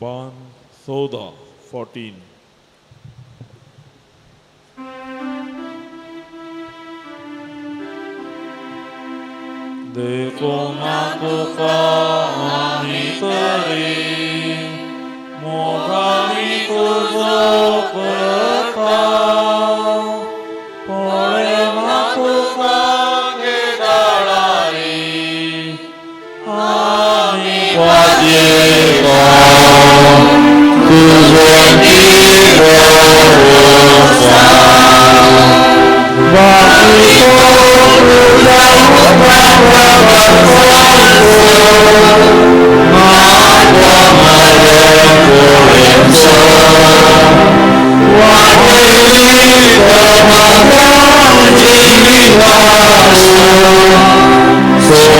Ban Soda 14. Dekong aku kami teri, mau kami kusuk petang, boleh aku kaki dalari, kami wajiban kusuk Sonia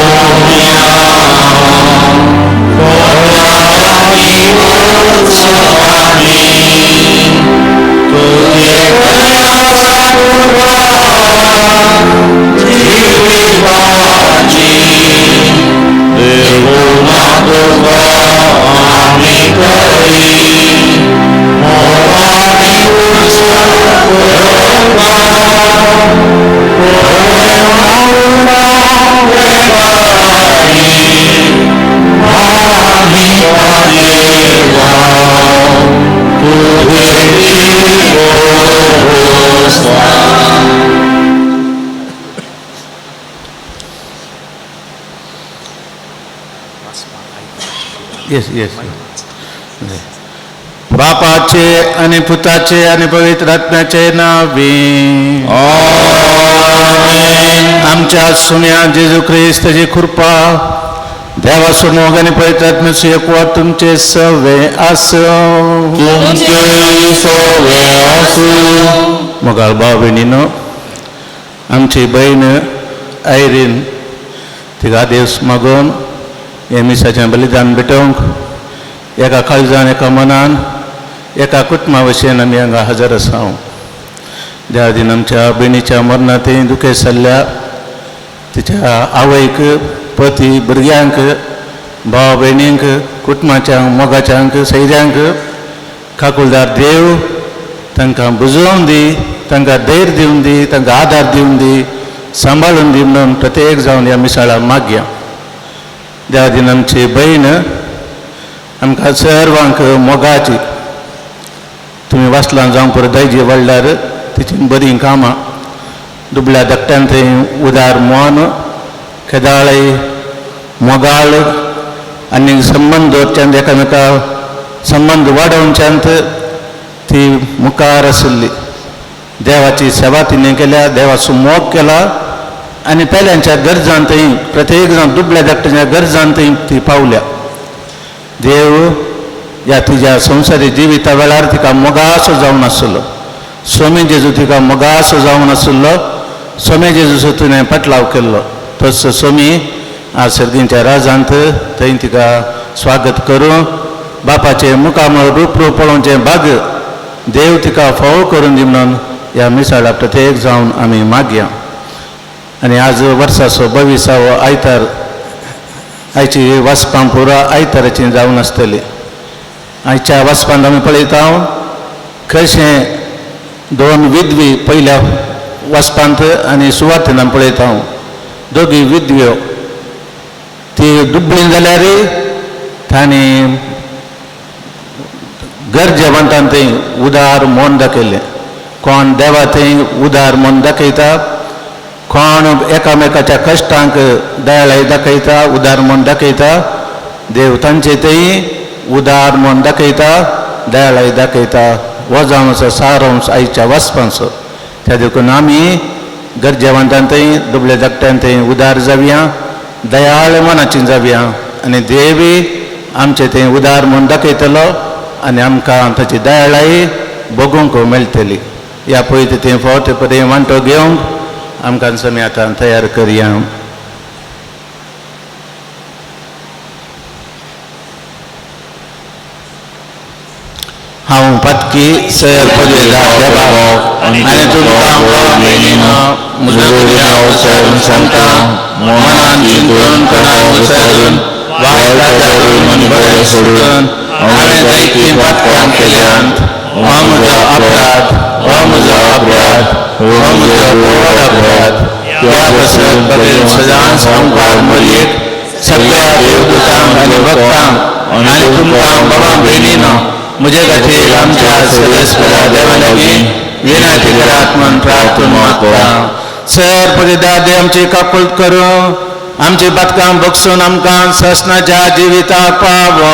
yes yes. बापाचे आणि पुताचे आणि पवित्र आत्म्याचे नावे. आमच्या सुन्या जेजू ख्रिस्ताची कृपा देवासमोर आणि पवित्र आत्म्याची एकवा तुमचे सवे असो. मग भाव बहिणीनं आमची बहीण आयरीन तिका दिवस मागून हे मिसाचें बलिदान भेटोवंक एका काळजान एका मनान एका कुटुंबा भशेन आमी हांगा हजर आसा. ज्या दिन आमच्या बहिणीच्या मरणांतय दुखे जाल्ल्या तिच्या आवयक पती भुरग्यांक भाव भयणींक कुटुंबाच्यांक मोगाच्यांक सैऱ्यांक खाकुलदार देव तांकां बुजोवन दी, तांकां धैर्य दिवन दी, तांकां आदार दिवन दी, सांबाळून दी म्हणून प्रत्येक जावन ह्या मिसाळाक मागया. त्या दिन आमची बहीण आमकां सर्वांक मोगाची तुमी वाचलां जावं पुरो दायजी वडल्यार तिची बरीं कामां दुबळ्या धाकट्यान थंय उदार मोन केदाळय मोगाळ आनी संबंद दवरच्यांत एकामेका संबंद वाडोवच्यांत ती मुखार आशिल्ली. देवाची सेवा तिणें केल्या, देवाचो मोग केला आनी पेल्यांच्या गरजांतय प्रत्येक जाण दुबळ्या धाकट्याच्या गरजांतय ती पावल्या. देव ह्या तिच्या संवसारी जिविता वेळार तिका मोगासो जावन आसलो. स्वामी जेजू तिका मोगासो जावन आसलो. स्वामी जेजूचो तिणें पटलाव केल्लो. तस स्वामी आज सर्गींच्या राजांत थंय तिका स्वागत करूं बापाचें मुखामळ रूप पळोवचें भाग्य देव तिका फावो करून दी म्हणून ह्या मिसाळाक प्रत्येक जावन आमी मागया. आनी आज वर्साचो 22वो आयतार आयची वाचपां पुरो आयताराची जावन आसतली. आयच्या वाचपांत आमी पळयता कशें दोन विधवी पयल्या वाचपांत आनी सुवातेन आमी पळयता दोगी विधव्यो ती दुबळी जाल्यार तांणी गरजेवंतान थंय उदार मन दाखयलें. कोण देवा थंय उदार मन दाखयता, कोण एकामेकाच्या कश्टांक दयाळाय दाखयता, उदार मन दाखयता. देव तांचे थंय उदार मन दाखयता, दयाळाय दाखयता. हो जावन आसा सारांश आयच्या वाचपाचो. त्या देखून आमी गरजेवंतान थंय दुबळ्या धाकट्यान थंय उदार जावया, दयाळ मनाची जावया आनी देवी आमचे थंय उदार मन दाखयतलो आनी आमकां ताची दयाळाय भोगूंक मेळटली. ह्या पळयता तें फावट पर्यंत वांटो घेवंक आमकां समी आतां तयार करया. हांव पातकी सर पदवीदार देवा आनी तुमकां म्हजो सांगता मनान चिंतून कणान विसरून वायटाचेरून आनी बरें सोडून हांवें जायतीं पातकां केल्यांत. हो म्हजो अपराध, हो म्हजो अपराध, हो म्हजो व्हड अपराध. ह्या पासून बरें सदांच संवकार मरीक सगळ्या देवदूतांक आनी भक्तांक आनी तुमकां बाबा भयणीनो म्हजे खातीर आमच्या सर्वेस्परा देवा लागीं विनंती करात म्हूण प्रार्थना मागता. सर पदवीदार देव आमची काकूळ करूं आमची बातकां बगसून आमकां ससनाच्या जिविताक पावो.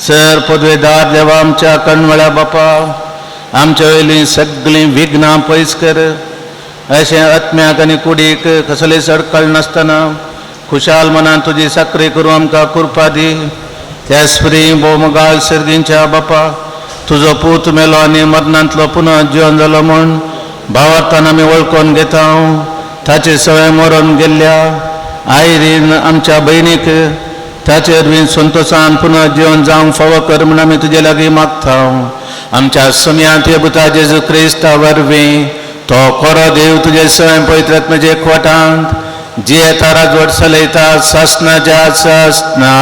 सर पदवेदार देवा आमच्या कणवळ्या बापा आमच्या वयलीं सगळीं विघ्नां पयस कर. अशें आत्म्याक आनी कुडीक कसलें सडकळ नासतना खुशाल मनान तुजी साखरी करूं आमकां कृपा दी. त्याच परी बोमगाळ सर्गींच्या बापा तुजो पूत मेलो आनी मरणांतलो पुनः जिवन जालो म्हूण भावार्थान आमी वळखून घेता ताचे सवय मरून गेल्ल्या आयरीन आमच्या बहिणीक ताचे अरवीं संतोशान पुनः जीवन जावंक फावो कर म्हूण आमी तुजे लागीं मागता आमच्या सम्यांत येबुता जेजू क्रिस्ता वरवीं तो खरो देव तुजे सवय पवित्र आत्म्याचे एकवटांत जी येता राजवट चलयता सासणाच्या सासना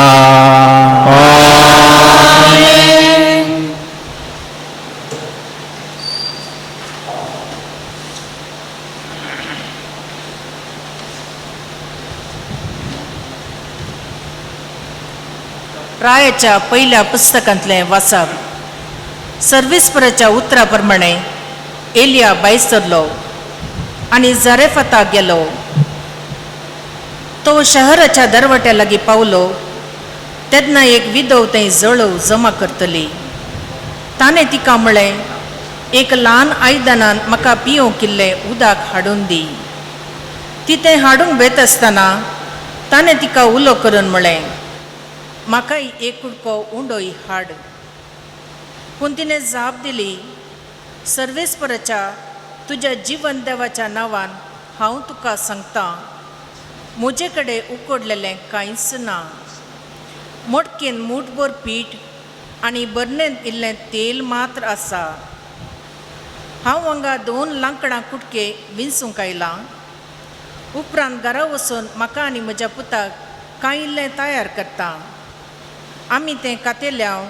रायाच्या पहिल्या पुस्तकांतलें वाचप. सर्वेस्पराच्या उतरा प्रमाणे एलिया भायर सरलो आनी जारेफाताक गेलो. तो शहराच्या दरवट्या लागीं पावलो तेन्ना एक विधव थंय जळव जमा करतली. ताणें तिका म्हळें, एक ल्हान आयदनान म्हाका पिवंक इल्लें उदक हाडून दी. ती तें हाडूंक वेत आसतना ताणें तिका उलो करून म्हळें, म्हाकाय एक कुडको उंडोय हाड. पूण तिणें जाप दिली, सर्वेस्पराच्या तुज्या जीवन देवाच्या नांवान हांव तुका सांगतां, म्हजे कडेन उकडलेलें कांयच ना. मडकेन मूठभर पीठ आनी बरणेंत इल्लें तेल मात्र आसा. हांव हांगा 2 लांकडां कुडके विंचूंक आयलां. उपरांत घरा वचून म्हाका आनी म्हज्या पुताक कांय इल्लें तयार करता. आमी तें कातेल्याव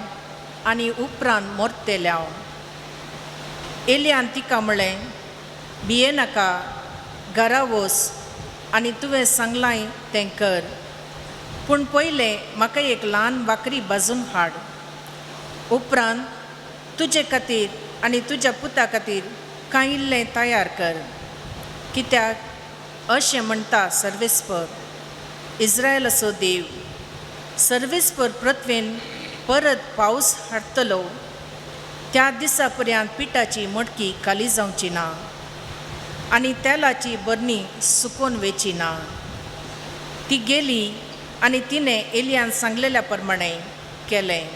आनी उपरांत मोरतेल्याव. एलियान तिका म्हळें, भिये नाका, घरा वच आनी तुवें सांगलांय तें कर. पूण पयलें म्हाका एक ल्हान भाकरी भाजून हाड. उपरांत तुजे खातीर आनी तुज्या पुता खातीर कांय इल्लें तयार कर. कित्याक अशें म्हणटा सर्वेस्पर, इस्रायलाचो देव, सर्वेस्पर पृथ्वेन परत पावस हाडटलो त्या दिसा पर्यंत पिठाची मडकी खाली जावची ना आनी तेलाची बरणी सुकोवन वेची ना. ती गेली आनी तिणें एलियान सांगलेल्या प्रमाणे केलें.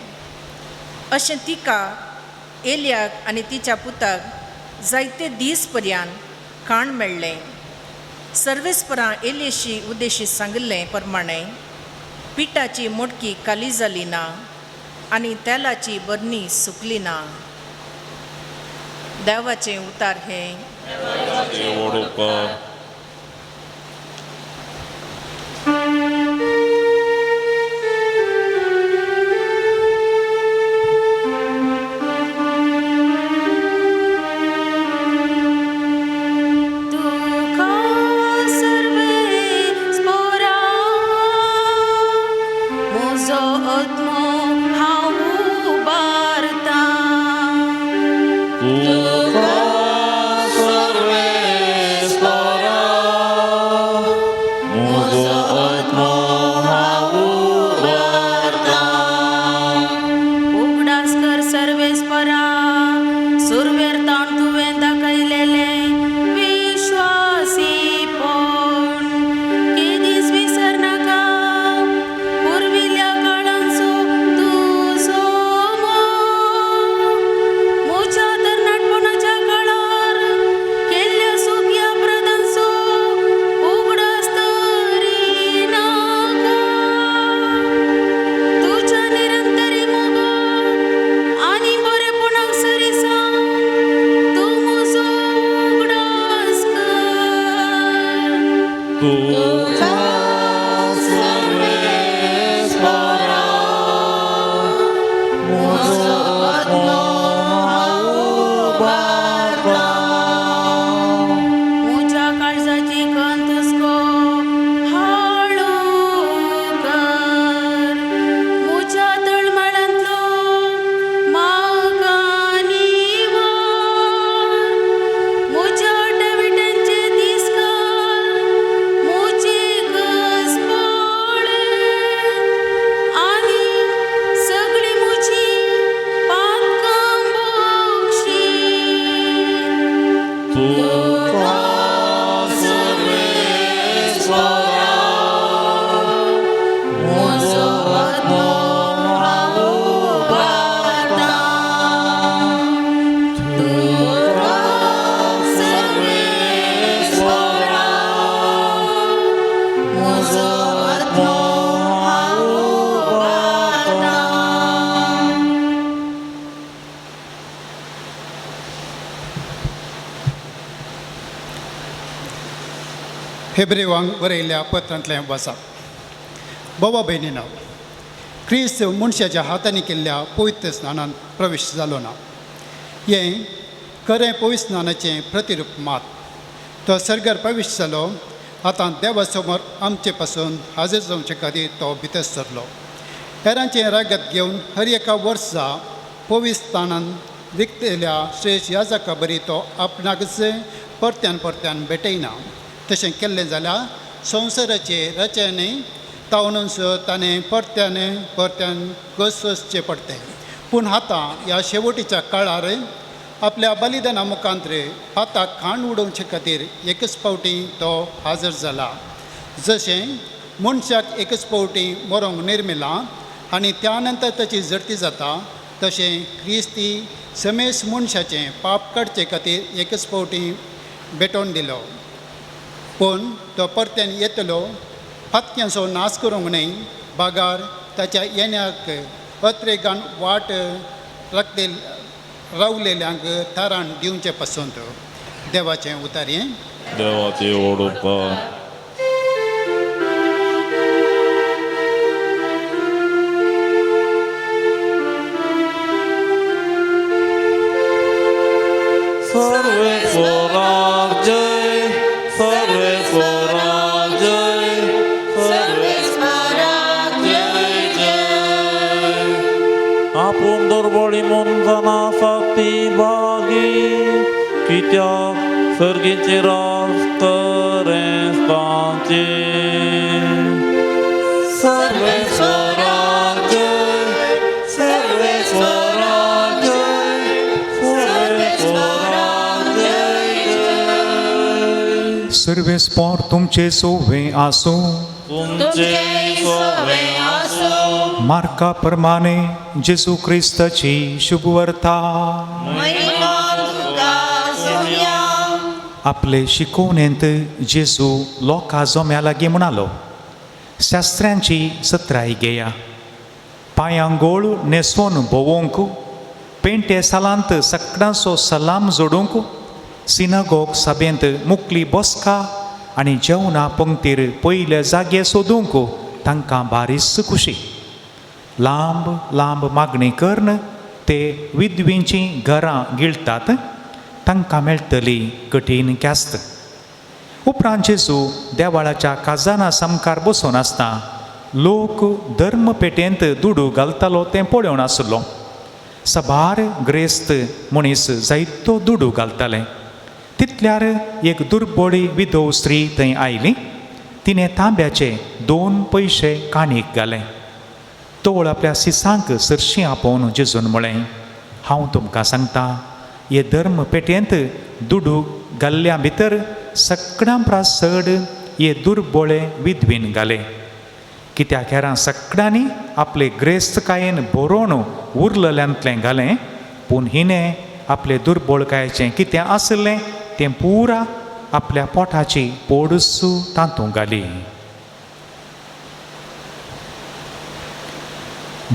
अशें तिका, एलियाक आनी तिच्या पुताक जायते दीस पर्यंत खाण मेळ्ळें. सर्वेस्परां एलियेशी उद्देशी सांगिल्ले प्रमाणे पिठाची मडकी खाली जाली ना आनी तेलाची बरणी सुकली ना. देवाचें उतार हें. हेब्रेवांक बरयल्ल्या पत्रांतलें वाचप. बाबा भयणीनो, क्रिस्त मनशाच्या हातांनी केल्ल्या पवित्र स्नानांत प्रवेश जालो ना. हें खरें पवित्र स्नानाचें प्रतिरूप मात. तो सर्गार प्रवेश जालो. आतां देवा समोर आमचे पासून हाजीर जावचे खातीर तो भितर सरलो. हेरांचें रागत घेवन हर एका वर्सा पवित्र स्नानांत रिक्तल्या श्रेश्ठ याजका बरी तो आपणाकच परत्यान भेटयना. तशें केल्लें जाल्यार संवसाराचे रचने तावनूच ताणें परत्यान घसचे पडटे. पूण आतां ह्या शेवटीच्या काळार आपल्या बलिदाना मुखांतर पाताक खाण उडोवचे खातीर एकच फावटी तो हाजर जाला. जशें मनशाक एकच फावटी मरोंक निर्मिलां आनी त्या नंतर ताची जर्ती जाता, तशें क्रिस्ती समेस मनशाचें पाप काडचे खातीर एकच फावटी भेटोवन दिलो. पूण तो परत्यान येतलो, फातक्यांचो नाश करूंक न्हय, बागार ताच्या येण्याक अत्रेगान वाट रावलेल्यांक थारान दिवचे पासून देवाचें उतारें. देवाची ओडूपार सर्वेश्वराक जय, सर्वेश्वराक जय, सर्वेश्वराक जय जय. आपूण दुर्बळी म्हूण जाना सक्ती भागी, कित्याक सर्गीचे राज तांचे. सर्वेश्वराक जय, सर्वेश्वराक जय, सर्वेश्वराक जय जय. सर्वेस्पोर तुमचे सोवे आसूं, तुमचे सोवे आसूं. मार्का प्रमाणे जेजू क्रिस्ताची शुभ वार्ता. आपले शिकोवणेंत जेजू लोकां जोम्या लागीं म्हणालो, शास्त्रांची सत्राय घेया, पांयांक गोळ न्हेसोवन भोवोंक, पेंटे सालांत सकाळचो सलाम जोडूंक, सिनागोग सभेंत मुखली बसका आनी जेवणा पंक्तीर पयले जागे सोदूंक तांकां बारीस खुशी. लांब लांब मागणी करून ते विधवींचीं घरां गिळटात, तांकां मेळटली कठीण क्यास्त. उपरांत जेजू देवाळाच्या काजाना समकार बसून आसता लोक धर्म पेटेंत दुडू घालतालो तें पळोवन आसलो. सबार ग्रेस्त मनीस जायतो दुडू घालताले. तितल्यार एक दुर्बळी विधव स्त्री थंय आयली. तिणें तांब्याचे 2 पयशे काणीक घाले. तोळ आपल्या सिसांक सरशी आपोवन जेजून म्हळें, हांव तुमकां सांगता, हे धर्म पेटेंत दुडू घाल्ल्या भितर सगळ्यां परस चड हे दुर्बळे विधवीन घाले. कित्याक हेरां सगळ्यांनी आपले ग्रेस्तकायेन बरोवन उरलेल्यांतलें घालें, पूण हिणें आपले दुर्बळकायेचें कितें आसलें तें पुरा आपल्या पोटाची पोडसू तातूंत घाली.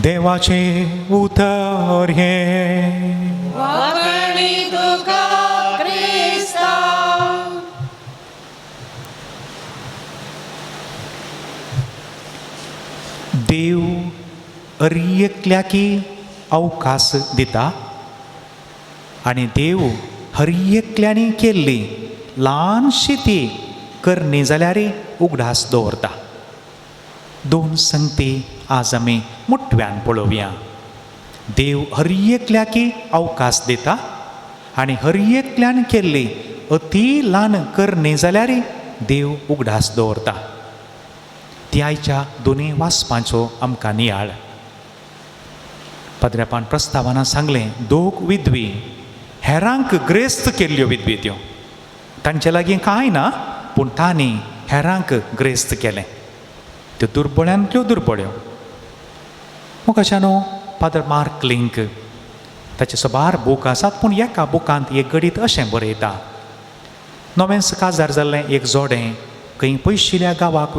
देवाचे उतर हे. देव हरियेकल्याकी अवकाश दिता आनी देव हरियेकल्यांनी केल्ली ल्हानशी ती करणी जाल्यार उगडास दवरता. 2 संगती आज आमी मुठव्यान पळोवया. देव हरियेकल्याकी अवकाश दिता आनी हरियेकल्यान केल्ली अती ल्हान करणी जाल्यार देव उगडास दवरता. ती आयच्या दोनी वाचपांचो आमकां नियाळ. पद्र्यापान प्रस्तावना सांगलें, 2 विधवी हेरांक ग्रेस्त केल्ल्यो विधवी त्यो. तांचे लागीं कांय ना, पूण तांणी हेरांक ग्रेस्त केलें. त्यो दुर्बळ्यांतल्यो दुर्बळ्यो. मुखाच्यानो फादर मार्क लिंक ताचे सबार बूक आसात, पूण एका बुकांत एक गडीत अशें बरयता, नवेंच काजार जाल्लें एक जोडें खंय पयशिल्ल्या गांवाक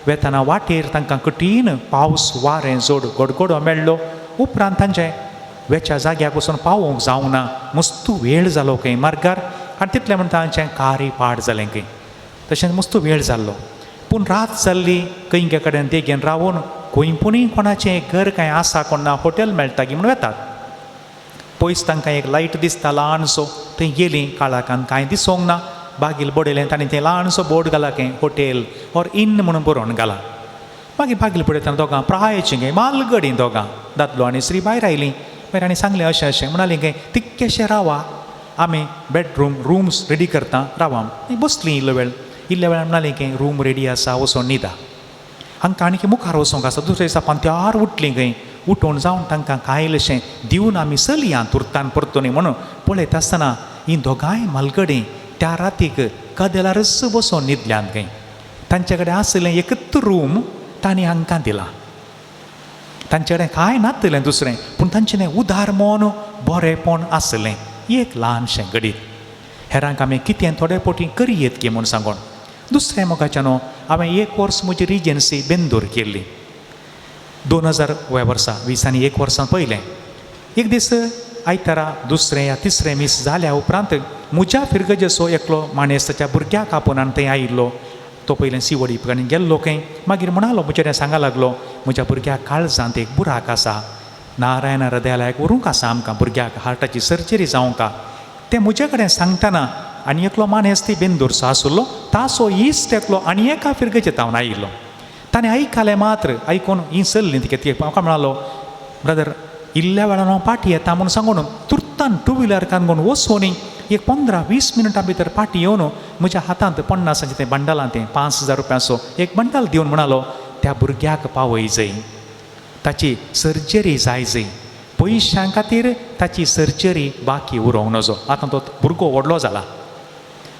वेताना वाटेर तांकां कठीण पावस वारें जोड गडगडो मेळ्ळो. उपरांत तांचें वेच्या जाग्याक वचून पावोवंक जावना, मस्तू वेळ जालो खंय मार्गार, आनी तितले म्हण तांचें कार्य पाड जालें खंय. तशेंच मस्त वेळ जाल्लो पूण रात जाल्ली कईंगे कडेन देगेन रावून खंय पुणूय कोणाचें घर कांय आसा कोण ना हॉटेल मेळटा गी म्हूण वेतात पयस तांकां एक लायट दिसता ल्हानसो थंय गेलीं काळाकान कांय दिसोंक ना बागील बडयलें तांणी तें ल्हानसो बोर्ड घाला खंय हॉटेल ऑर इन म्हणून बरोवन घाला मागीर बागील पळयतना दोगां प्रायेचीं गे मालगडीं दोगां दादलो आनी स्त्री भायर आयलीं मागीर आनी सांगलें अशें अशें म्हणालीं गे तितकेशें रावा आमी रूम्स रेडी करता रावा बसलीं इल्लो वेळान म्हणालीं की रूम रेडी आसा वचोन न्हिदा हांकां आनी मुखार वचोंक आसा दुसऱ्या दिसा पांत्यार उठलीं खंय उठोवन जावन तांकां कांय इल्लेशें दिवन आमी चलया तुर्तान परतुनी म्हणून पळयत आसतना हीं दोगांय मालगडीं त्या रातीक कदेलारच बसोन न्हिदल्यात खंय तांचे कडेन आसलें एकच रूम तांणी हांकां दिलां तांचे कडेन कांय नासलें दुसरें पूण तांचें उदार मन बरेंपण आसलें एक ल्हानशें गडीत हेरांक आमी कितें थोडे पोटी करयेत की म्हूण सांगून दुसरें मोगाचें न्हू हांवें 1 वर्स म्हजी रिजन्सी बेंदूर केल्ली 2000 वर्सा 21 वर्सां पयलें एक दीस आयतारा दुसरें या तिसरें मीस जाल्या उपरांत म्हज्या फिरगजेचो एकलो माणेस ताच्या भुरग्याक आपोवन आनी थंय आयिल्लो तो पयलें सिवडी कडेन गेल्लो खंय मागीर म्हणालो म्हजे कडेन सांगा लागलो म्हज्या भुरग्याक काळजांत एक बुराक आसा नारायण हृदयालयाक व्हरूंक आसा आमकां भुरग्याक हार्टाची सर्जरी जावंक तें म्हजे कडेन सांगतना आनी एकलो माणेस ती बेंदूरचो आसलो तासो इश्ट एकलो आनी एका फिरगेचे तावन आयिल्लो ताणें आयकलें मात्र आयकून ही चल्ली ती म्हाका म्हणालो ब्रदर इल्ल्या वेळान हांव पाटी येता म्हूण सांगून तुर्तान 2 व्हिलर कांगून वचून एक 15-20 मिनटां भितर पाटी येवन म्हज्या हातांत 50 तें बंडलां तें 5,000 रुपयांचो एक बंडल दिवन म्हणालो त्या भुरग्याक पावय जाय ताची सर्जरी जाय पयशां खातीर ताची सर्जरी बाकी उरोवंक नजो आतां तो भुरगो व्हडलो जाला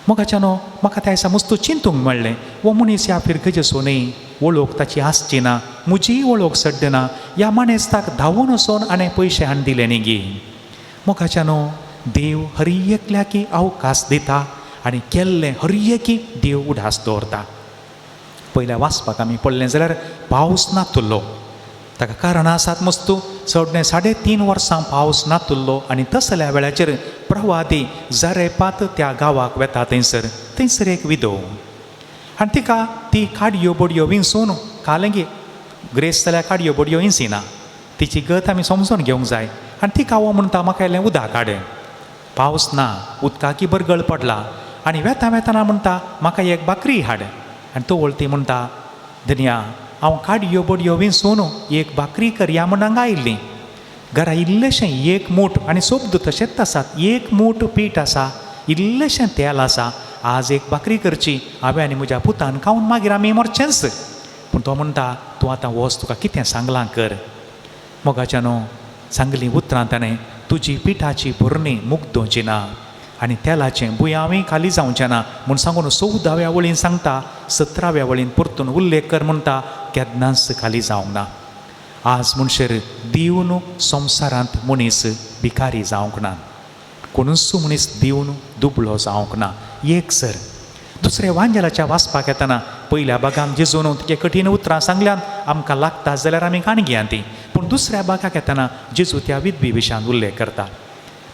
मोगाच्या न्हू म्हाका त्या दिसा मस्त चिंतूंक मेळ्ळें वो मनीस ह्या फिरगेचो न्ही वळख ताची आसची ना म्हजी वळख सड्ड ना ह्या माणेस्ताक धांवून वचोन आनी पयशे हाडून दिले न्ही गी मोगाच्या न्हू देव हर एकल्याकी अवकाश दिता आनी केल्लें हर एकी देव उडास दवरता पयल्या वाचपाक आमी पडलें जाल्यार पावस नातुल्लो ताका कारणां आसात मस्तू चडणें 3.5 वर्सां पावस नातुल्लो आनी तसल्या वेळाचेर प्रवादी जारेपात त्या गांवाक वेता थंयसर एक विधव आनी तिका ती काडयो बडयो विंसून कालेंगी ग्रेस जाल्यार काडयो बडयो विंसिना तिची गत आमी समजून घेवंक जाय आनी तिका हो म्हणटा म्हाका इल्लें उदक काड पावस ना उदकाकी बरगळ पडला आनी वेताना म्हणटा म्हाका एक बाकरी हाड आनी तो वळती म्हणटा धन्या हांव काडयो बडयो विंसून एक बाकरी करया म्हण हांगा आयिल्लीं घरा इल्लेशें 1 मूठ आनी सोबद तशेंच आसात 1 मूठ पीठ आसा इल्लेशें तेल आसा आज एक बाकरी करची हांवें आनी म्हज्या पुतान खावन मागीर आमी मरचेंच पूण तो म्हणटा तूं आतां वच तुका कितें सांगलां कर मोगाच्या न्हू सांगलीं उतरां ताणें तुजी पिठाची भुरणी मुग्दोवची ना आनी तेलाचें बुयांवूय खाली जावचें ना म्हूण सांगून 14व्या वळीन सांगता 17व्या वळीन परतून उल्लेख कर म्हणटा केन्नाच खाली जावंक ना आज म्हणशेर दिवन संवसारांत मनीस भिकारी जावंक ना कोणूच मनीस दिवन दुबळो जावंक ना एक सर दुसऱ्या वांजेलाच्या वाचपाक येतना पयल्या भागांत जेजून तिचे कठीण उतरां सांगल्यात आमकां लागता जाल्यार आमी काणग्यां ती पूण दुसऱ्या भागाक येतना जेजू त्या विधवी विशयान उल्लेख करता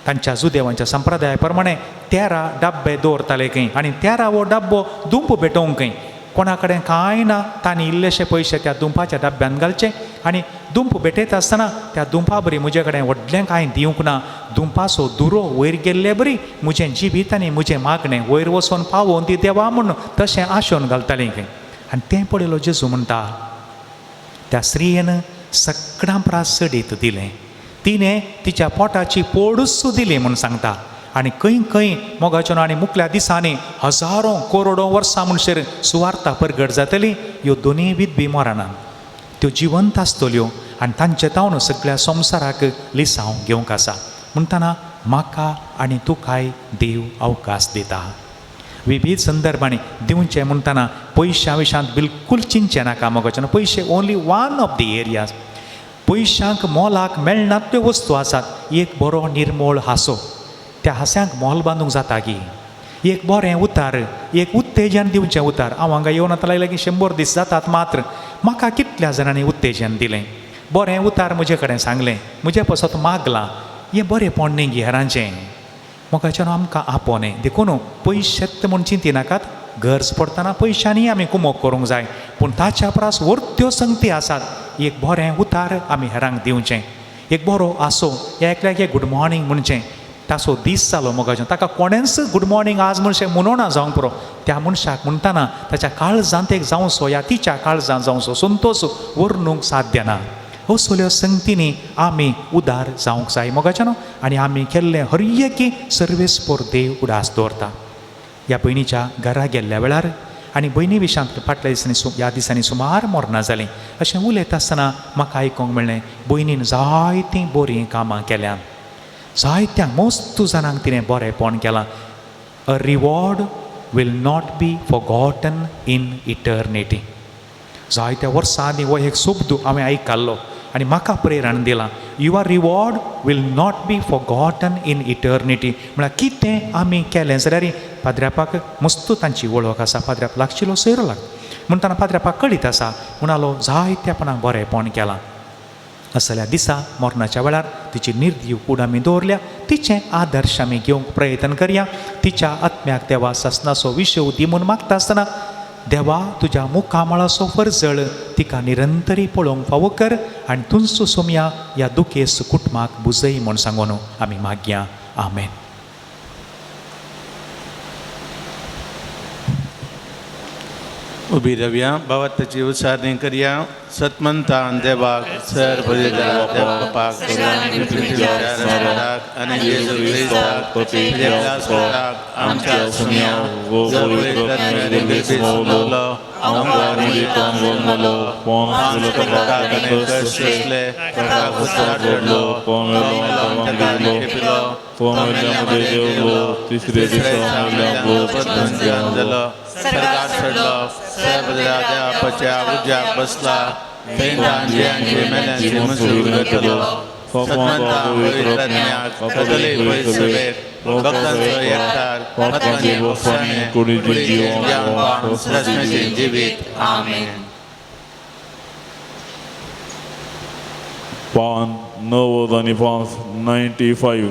तांच्या जुदेवांच्या संप्रदाया प्रमाणे 13 डब्बे दवरताले खंय आनी 13वो डब्बो दुंप भेटोवंक खंय कोणा कडेन कांय ना तांणी इल्लेशे पयशे त्या दुंपाच्या डब्यान घालचे आनी दुंप भेटयता आसतना त्या दुंपा बरी म्हजे कडेन व्हडलें कांय दिवंक ना दुंपाचो दुरो वयर गेल्ले बरी म्हजें जिवीत आनी म्हजें मागणें वयर वचोन पावोवन ती देवा म्हूण तशें आशोवन घालतालें खंय आनी तें पळयलो जेजू म्हणटा त्या स्त्रियेन सगळ्यां प्रास सडीत दिलें तिणें तिच्या पोटाची पोडूच दिली म्हूण सांगता आनी खंय खंय मोगाचें आनी मुखल्या दिसांनी हजारो करोडो वर्सां म्हणशेर सुवार्ता परगट जातली ह्यो दोनूय विधवी मरना त्यो जिवंत आसतल्यो आनी तांचे तावन सगळ्या संवसाराक लिसांव घेवंक आसा म्हणटना म्हाका आनी तुकाय देव अवकाश दिता विविध संदर्भांनी दिवचें म्हणटना पयशां विशयांत बिलकूल चिंतचें नाका मोगाचें पयशे only one of the areas पयशांक मोलाक मेळनात त्यो वस्तू आसात एक बरो निर्मळ हांसो त्या हांस्यांक मोल बांदूंक जाता की एक बरें उतार एक उत्तेजन दिवचें उतार हांव हांगा येवन आतां लायलें की 100 दीस जातात मात्र म्हाका कितल्या जाणांनी उत्तेजन दिलें बरें उतार म्हजे कडेन सांगलें म्हजे पासत मागलां हें बरेंपण न्ही गी हेरांचें मोगाचें आमकां आपोवनें देखून पयशेत म्हूण चिंती नाकात गरज पडटना पयशांनी आमी कुमोग करूंक जाय पूण ताच्या परस वर्त्यो संगती आसात एक बरें उतार आमी हेरांक दिवचें एक बरो आसो एकल्याक एक गुड मॉर्निंग म्हणचें ताचो दीस जालो मोगाचें ताका कोणेंच गुड मॉर्निंग आज म्हणचें म्हणोना जावंक पुरो त्या मनशाक म्हणटाना ताच्या काळजांत एक जावंसो या तिच्या काळजांत जावंसो संतोश वर्णूंक साध्य ना हो सगळ्यो संगतींनी आमी उदार जावंक जाय मोगाचें न्हू आनी आमी केल्लें हर एकी सर्वेस्पोर देव उडास दवरता ह्या भयणीच्या घरा गेल्ल्या वेळार आनी भयणी विशांत फाटल्या दिसांनी ह्या दिसांनी सुमार मरणां जालीं अशें उलयता आसतना म्हाका आयकोंक मेळ्ळें भयणीन जायतीं बरीं कामां केल्यां जायत्यांक मोस्तू जाणांक तिणें बरेंपण केलां a reward will not be forgotten in eternity जायत्या वर्सां आदीं हो एक शब्द हांवें आयकल्लो आनी म्हाका प्रेरण दिलां your reward will not be forgotten in eternity म्हळ्यार कितें आमी केलें जाल्यार पाद्र्यापाक मस्तू तांची वळख आसा पाद्र्याप लागशिल्लो सैरो लाग म्हणटना पाद्र्यापाक कळीत आसा म्हणालो जायत्यापणाक बरेंपण केलां असल्या दिसा मरणाच्या वेळार तिची निर्दीव कूड आमी दवरल्या तिचें आदर्श आमी घेवंक प्रयत्न करया तिच्या आत्म्याक देवा ससनाचो विशय दी म्हूण मागता आसतना देवा तुज्या मुखामळाचो फरजळ तिका निरंतरी पळोवंक फावो कर आनी तुमचो सोम्या ह्या दुखेस्त कुटुंबाक बुजय म्हूण सांगून आमी मागया आमेन उबी रवया भावाताची उसारणी करया सतमंतान देवाक सर देवाक आनी जेजू क्रिस्ताक प्रत्येक आमच्या सुम्या तिसरे सरगार चढलो देवाच्या उज्याक बसला पेंटांचे मेल्यांचे मजूर घेतलो सतमंता पवित्र आत्म्याक कथले पयस सभेक भक्तांचो एकठार आत्म्याचे भोगसाणे कुडीचे जीवन रस्म्याचे जिवीत आमेन पान 90 आणि पान 95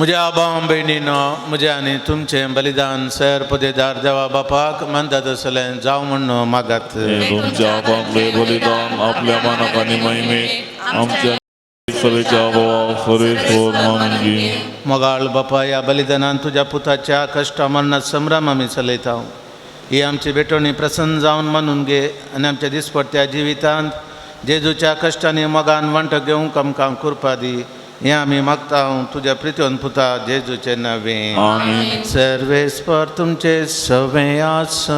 म्हज्या भाव भयणीनो म्हजें आनी तुमचें बलिदान सर पदेदार देवा बापाक मानतात असलें जावं म्हण मागात तुमच्या आपले बलिदान आपल्या मनाक आणि महिमेक आमच्या सवेच्या भावा सरेश्वर मानगी मोगाळ बापा ह्या बलिदानान तुज्या पुताच्या कश्टा मरणात संभ्रम आमी चलयता ही आमची बेटोणी प्रसन्न जावन मानून घे आनी आमच्या दिसपट्ट्या जिवितांत जेजूच्या कश्टांनी मोगान वांटो घेवंक आमकां कृपा दी हें आमी मागता तुज्या प्रितोन पुता जेजूचे नवें आमीन सर्वेस्पर तुमचे सवें आसो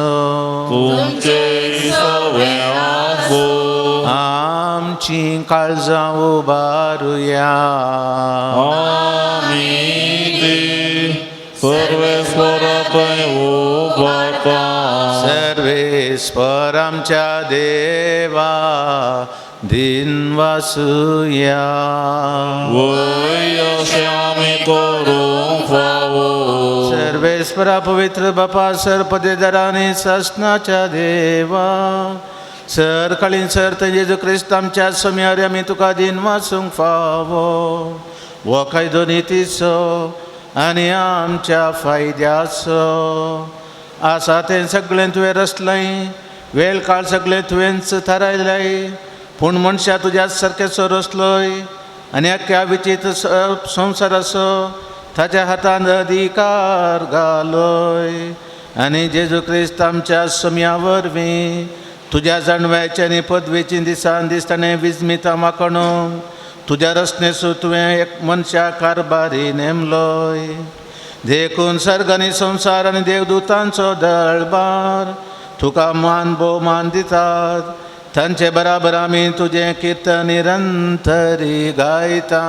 तुमचे सवें आसो आमची काळजां उबारुया आमी ते सर्वेस्वरापय उबारता सर्वेस्पर आमच्या देवा दिन वासुया वय अशें आमी करूंक फावो सर्वेस्परा पवित्र बापा सर पदेदारांनी ससनाच्या देवा सर काळीन सर ते जेजू क्रिस्त आमच्या सम्यार आमी तुका दिन वासूंक फावो हो कायदो नितीचो आनी आमच्या फायद्याचो आसा तें सगळें तुवें रचलें वेळ काळ सगळे तुवेंच थारायलाय पूण मनशा तुज्या सारकेचो रचलोय आनी अख्ख्या विचित्र संवसार असो ताच्या हातांत अधिकार घालोय आनी जेजू क्रिस्त आमच्या समया वरवीं तुज्या जाणव्याच्या आनी पदवेची दिसान दिसताना विस्मिता माकणूंक तुज्या रचनेचो तुवें एक मनशा कारबारी नेमलोय देखून सर्ग आनी संवसार आनी देवदूतांचो दळबार तुका मान भोवमान दितात तांचे बराबर आमी तुजें किर्तन निरंतरी गायता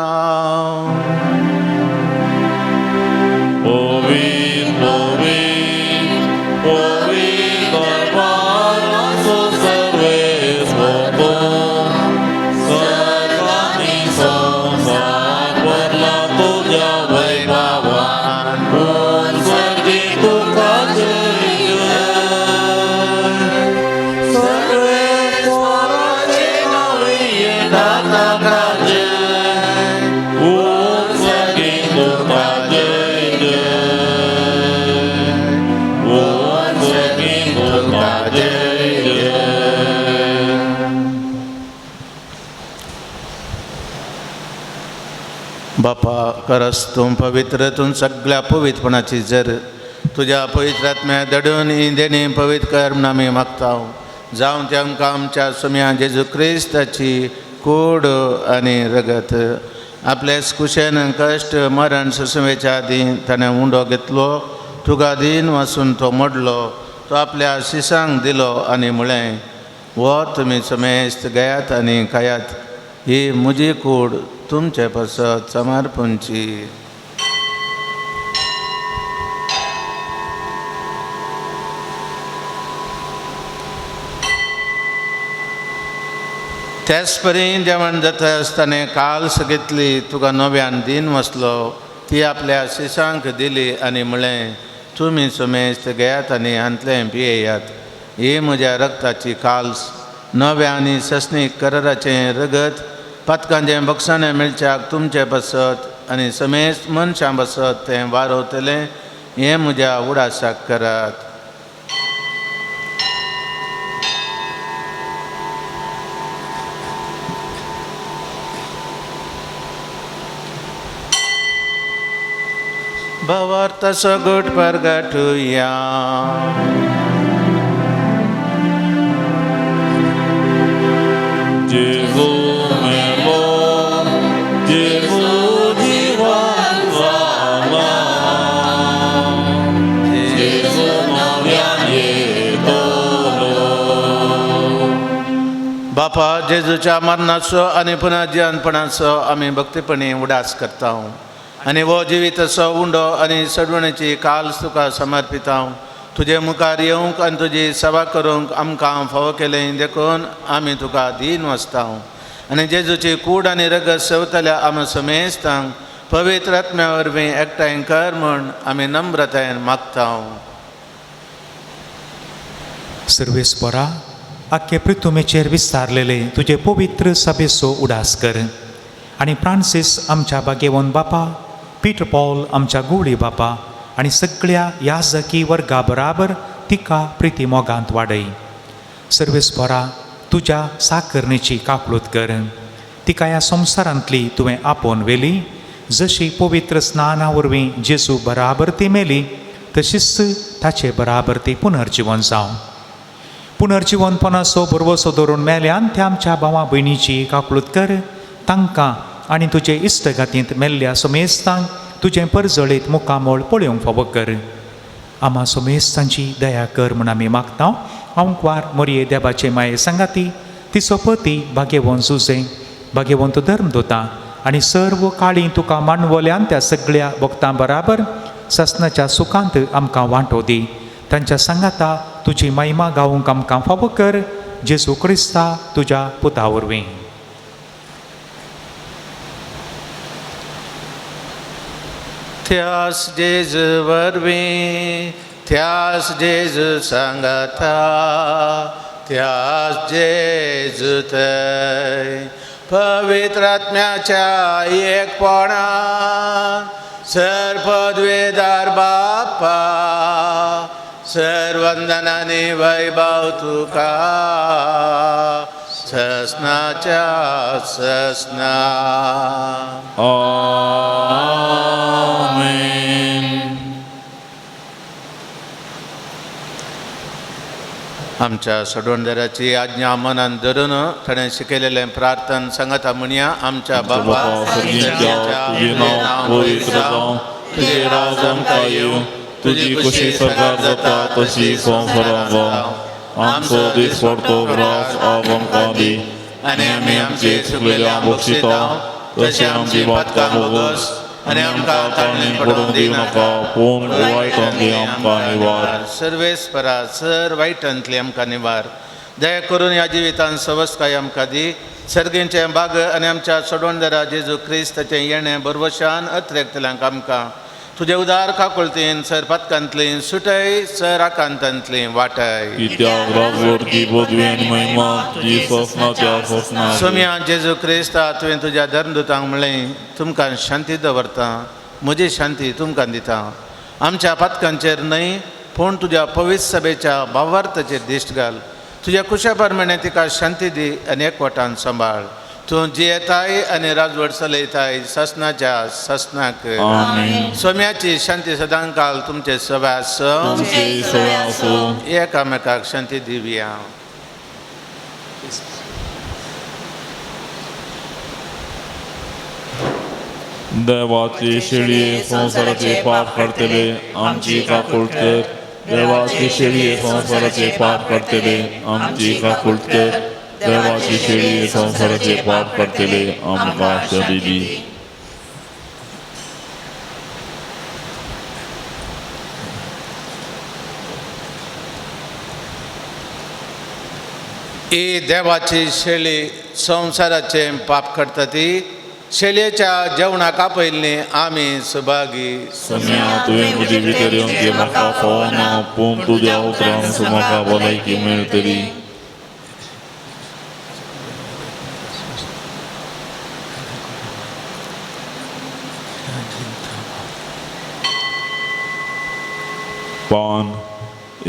Povin, povin, povin, darbaraso Sarves भोगून सर्वांनी संसार भरला तुझ्या वैभवान बोल सर्गी तुका जय सर्वे स्वराचे नवी येता जय बोल सर्गी तुका बापा करस तूं पवित्र तूं सगळ्या पवित्रपणाची जर तुज्या पवित्र आत्म्या दडून देणी पवित्र कर म्हूण आमी मागता जावं ते आमकां आमच्या सुम्या जेजू क्रिस्ताची कूड आनी रगत आपलेच कुशेन कश्ट मरण सुसुवेच्या आदीं ताणें उंडो घेतलो तुका दिन वचून तो मोडलो तो आपल्या शिसांक दिलो आनी म्हळें वो तुमी समेस्त गयात आनी खायात ही म्हजी कूड तुमचे पसत समर्पणची त्याच परी जेवण जाता आसतना काल्स घेतली तुका नव्यान दिन वसलो ती आपल्या शिसांक दिली आनी म्हळें तुमी समेस्त घेयात आनी हांतलें पियेयात ही म्हज्या रक्ताची काल्स नव्या आनी सस्नीक कराराचें रगत पातकांचें बक्षाणें मेळच्याक तुमचे बसत आनी समेस्त मनशां बसत तें वारोवतलें हें म्हज्या उडासाक करात भावार्थ सगोट परगटुया जेजू मेलो जेजू जिवंत जाला जेजू नव्यान येतलो बापा जेजूच्या मरणाचो आनी पुनर्जिवनपणाचो आमी भक्तीपणी उडास करता आनी वो जिवीत असो उंडो आनी सडवणेची काल्स तुका समर्पिता तुजे मुखार येवंक आनी तुजी सेवा करूंक आमकां फावो केलें देखून आमी तुका दिन वचता आनी जेजूची कूड आनी रगत सेवतल्या आमी समेस्तांक पवित्र आत्म्या वरवीं एकठांय कर म्हूण आमी नम्रतायेन मागता सर्वेस्परा आख्खे पृथ्वीचेर विस्तारलेले तुजे पवित्र सभेचो उडास कर आनी फ्रांसीस आमच्या बागेवन बापा पीटर पॉल आमच्या गोळी बापा आनी सगळ्या याजकी वर्गा बराबर तिका प्रिती मोगांत वाडय सर्वेस्परा तुज्या साकरणेची कापलोत कर तिका ह्या संवसारांतली तुवें आपोवन वेली जशी पवित्र स्नाना वरवीं जेजू बराबर ती मेली तशीच ताचे बराबर ती पुनर्जिवन जावं पुनर्जिवनपणाचो बरवसो धरून मेल्यान त्या आमच्या भावा भयणीची कापलोत कर तांकां आनी तुजे इश्टगातींत मेल्ल्या समेस्तांक तुजें परजळीत मुखामोळ पळोवंक फावो कर आम्हा समेस्तांची दया कर म्हूण आमी मागता अंकवार मोरये देवाचे माये सांगाती तिचो पती भाग्यवंत जुजे भाग्यवंत धर्मदोता आनी सर्व काळी तुका मानवल्यान त्या सगळ्या भक्तां बराबर ससनाच्या सुखांत आमकां वांटो दी तांच्या सांगाता तुजी महिमा गावूंक आमकां फावो कर जेजू क्रिस्ता तुज्या पुता वरवीं त्यास जेजू वरवीं त्यास जेजू सांगाता त्यास जेजू थंय पवित्र आत्म्याच्या एकपणान सर्पद्वेदार बाप्पा सर्वंदनाने वैभव तुका ससनाच्या ससना. आमेन. आमच्या सोडवणदाराची आज्ञा मनान धरून ताणें शिकयलेलें प्रार्थन सांगात म्हणया. आमच्या बाबा तुझे नाव पवित्र जावं, तुझे राज आमकां येवं, तुझी कशी सरकार जाता तशी संवसारांत जावं. आमचो दीस पडतो रास आज आमकां दी, आनी आमी आमचे चुकलेल्या बक्षिता तशें आमची पातकां बोगस, आनी आमकां ताळणें पडूंक दिनाका, पूण वायटांतली आमकां निवार. सर्वेस्परा सर वायटांतली आमकां निवार. दया करून ह्या जिवितांत सवस्काय आमकां दी. सर्गेचें भाग आनी आमच्या सोडवणदारा जेजू क्रिस्ताचें येणें बरवशान अत्रेकतल्यांक आमकां तुजे उदार काकुळतीन सर पथकांतली सुटय सर आकांतांतली वाटय. कित्याक राजवटी पदवी आनी महिमा जी ससनाच्या ससना. सोम्या जेजू क्रिस्ता तुवें तुज्या धर्मदुतांक म्हणलें तुमकां शांती दवरता, म्हजी शांती तुमकां दिता. आमच्या पथकांचेर न्हय पूण तुज्या पवित्र सभेच्या भावार्थाचेर दिश्ट घाल. तुज्या कुशा प्रमाणे तिका शांती दी आनी एकवटान सांबाळ. तूं जियेताय आनी राजवट चलयताय ससनाच्या ससनाक. आमेन. सोम्याची शांती सदां काल तुमचे सवास तुमचे सवाय आसूं. एकामेकाक शांती दिवया. देवाची शेळये संवसाराचे पाप करतले आमची काकूळ कर. देवाची शेळये संवसाराचे पाप करतले आमची काकूळ कर. देवाची शेळये संवसाराचे पाप करतले आमकां शांती दी. ही देवाची शेळी संवसाराचे पाप करता ती शेळयेच्या जेवणाका पयलीं आमी सुभागी. सम्या तुवें म्हजी भितर येवंक म्हाका फावना, पूण तुज्या उतरान म्हाका भलायकी मेळटली. पान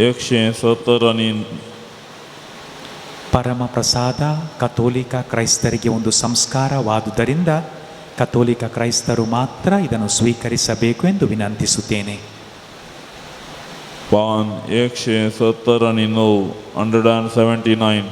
170 आणि ಪರಮಪ್ರಸಾದ ಕಥೋಲಿಕ ಕ್ರೈಸ್ತರಿಗೆ ಒಂದು ಸಂಸ್ಕಾರವಾದುದರಿಂದ ಕಥೋಲಿಕ ಕ್ರೈಸ್ತರು ಮಾತ್ರ ಇದನ್ನು ಸ್ವೀಕರಿಸಬೇಕು ಎಂದು ವಿನಂತಿಸುತ್ತೇನೆ. पान 170 आणि 9 179.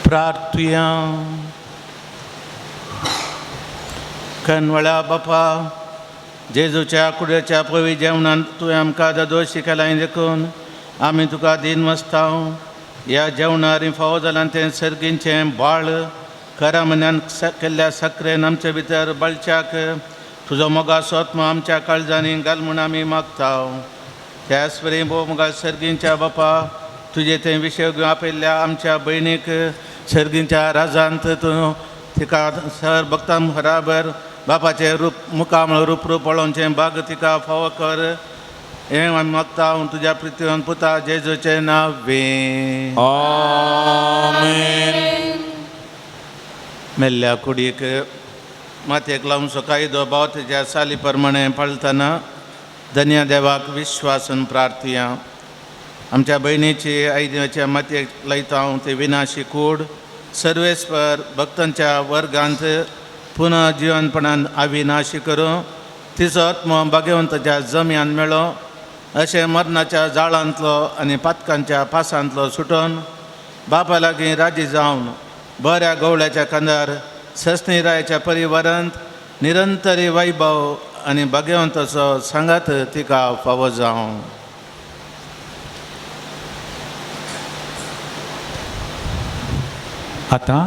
प्रार्थुया. कनवळा बापा, जेजूच्या कुड्याच्या पवी जेवणान तुवें आमकां दोशी केलां देखून आमी तुका दिनमस्ताव. ह्या जेवणारी फावो जाल्यार तें सर्गींचें बाळ खऱ्या मनान केल्ल्या सक्रेन आमचे भितर बळच्याक तुजो मोगाचो आत्मा आमच्या काळजांनी घाल म्हूण आमी मागताव. त्याच परी मोगा सर्गींच्या बापा, तुजे तें विशय घेवन आपयल्ल्या आमच्या भयणीक सर्गींच्या राजांत तूं तिका सर भक्तां बराबर बापाचें रूप मुखामळ रूप पळोवचें भाग तिका फावो कर. हें आमी मागता तुज्या प्रितीवन पुता जेजूचें नांवें. आमेन. मेल्ल्या कुडीक मातयेक लावन सकाळी भाव तेज्या साली प्रमाणे पळतना धन्य देवाक विश्वासन प्रार्थुया. आमच्या भयणीची आयदनाच्या मातयेक लायता हांव ते विनाशी कूड सर्वेस्पर भक्तांच्या वर्गांत पुनः जिवनपणान अविनाशी करूं तिचो आत्मो भाग्यवंताच्या जम्यान मेळो अशें मरणाच्या जाळांतलो आनी पातकांच्या पासांतलो सुटोन बापा लागीं राजी जावन बऱ्या गवळ्याच्या कांदार सस्निरायाच्या परिवारांत निरंतरी वैभव आनी भाग्यवंताचो सांगात तिका फावो जावं. आतां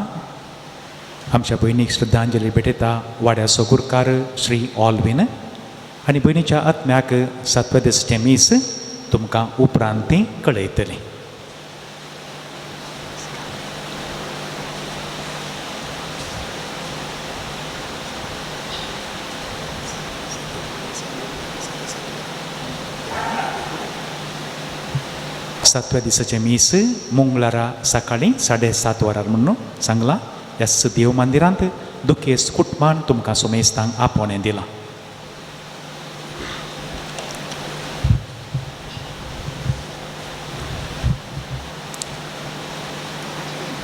आमच्या भयणीक श्रद्धांजली भेटयता वाड्या सोगुरकार श्री ऑल्विन आनी भयणीच्या आत्म्याक सत्वदिश्टे मीस तुमकां उपरांत ती कळयतली. सातव्या दिसाचे मीस मंगळारा सकाळी 7:30 वरार म्हणून सांगला. ह्या देव मंदिरांत दुखेस्त कुटुंबान तुमकां सोमेस्तांक आपोवणें दिलां.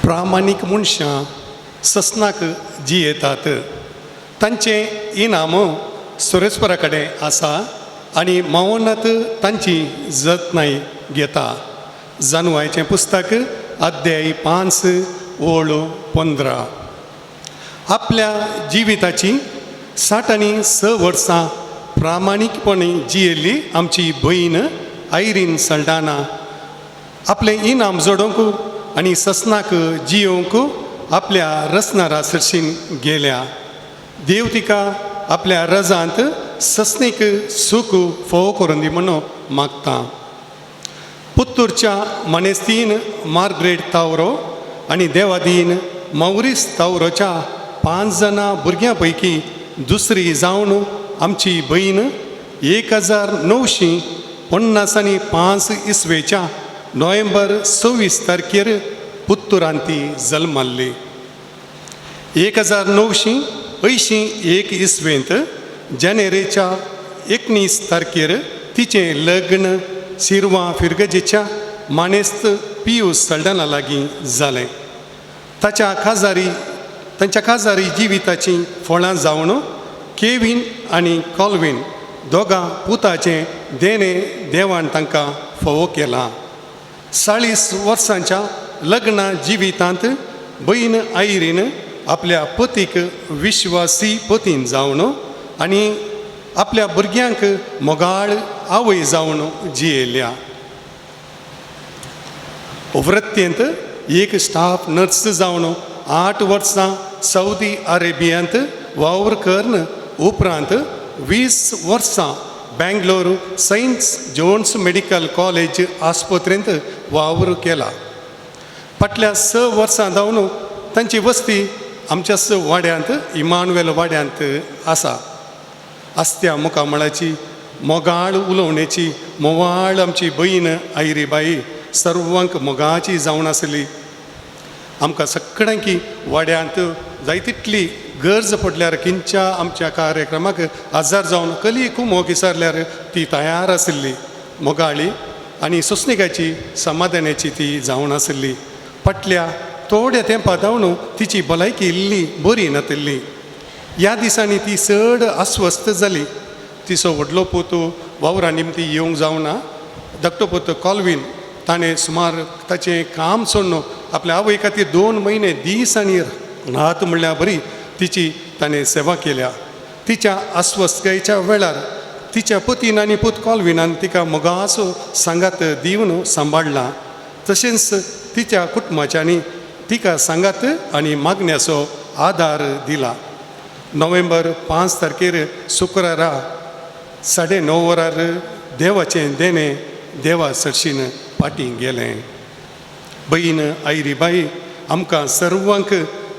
प्रामाणीक मनशां ससनाक जी येतात तांचें इनाम सुरेस्परा कडेन आसा आनी मावनात तांची जतनाय घेता. जानुवायचें पुस्तक अध्याय 5 ओळ 15. आपल्या जिविताची 66 वर्सां प्रामाणीकपणी जियेल्ली आमची भयण आयरीन सल्डाना आपलें इनाम जोडूंक आनी ससनाक जियोवंक आपल्या रसनारा सरशीन गेल्या. देव तिका आपल्या रजांत ससनीक सूख फोव करून दी म्हणून मागता. पुत्तूरच्या मनेस्तीन मार्ग्रेट तावरो आनी देवादीन मौरीस तावरोच्या 5 जाणां भुरग्यां पैकी दुसरी जावन आमची भयण 1955 इसवेच्या नोव्हेंबर 26 तारखेर पुत्तूरांत ती जल्माल्ली. 1981 इसवेंत जानेरेच्या 19 तारखेर तिचें लग्न सिरवा फिरगजेच्या मानेस्त पियूस सल्डाना लागीं जालें. तांच्या काजारी जिविताची फळां जावन केविन आनी कॉल्विन दोगां पुताचें देणें देवान तांकां फोव केलां. 40 वर्सांच्या लग्ना जिवितांत भयण आयरीन आपल्या पतीक विश्वासी पतीन जावन आनी आपल्या भुरग्यांक मोगाळ आवय जावन जियेल्या. वृत्तेंत एक स्टाफ नर्स जावन 8 वर्सां सौदी अरेबियांत वावर करून उपरांत 20 वर्सां Bangalore saint John's medical college आस्पत्रेंत वावर केला. फाटल्या 6 वर्सां जावन तांची वस्ती आमच्या वाड्यांत इमानुएल वाड्यांत आसा. आस्त्या मुखामळाची मोगाळ उलोवण्याची मोवाळ आमची भयण आयरीबाई सर्वांक मोगाची जावन आसली. आमकां सगळ्यांकी वाड्यांत जाय तितली गरज पडल्यार खंयच्या आमच्या कार्यक्रमाक आजार जावन कली मोग विचारल्यार ती तयार आशिल्ली. मोगाळी आनी सुस्निकाची समाधानाची ती जावन आशिल्ली. फाटल्या थोड्या तेंपा जावन तिची भलायकी इल्ली बरी नातिल्ली. ह्या दिसांनी ती चड अस्वस्थ जाली. तिचो व्हडलो पोतू वावरा निमती येवंक जावना. धाकटो पोतू कॉल्विन ताणें सुमार ताचें काम सोडून आपल्या आवय खातीर 2 म्हयने दीस आनी रात म्हणल्यार बरी तिची ताणें सेवा केल्या. तिच्या अस्वस्थकायेच्या वेळार तिच्या पतीन आनी पूत कॉल्विनान तिका मोगाचो सांगात दिवन सांबाळला. तशेंच तिच्या कुटुंबाच्यांनी तिका सांगात आनी मागण्याचो आदार दिला. नोव्हेंबर 5 तारखेर शुक्रारा 9:30 वरार देवाचें देणें देवा सरशीन पाटीं गेलें. बहीण आयरीबाई आमकां सर्वांक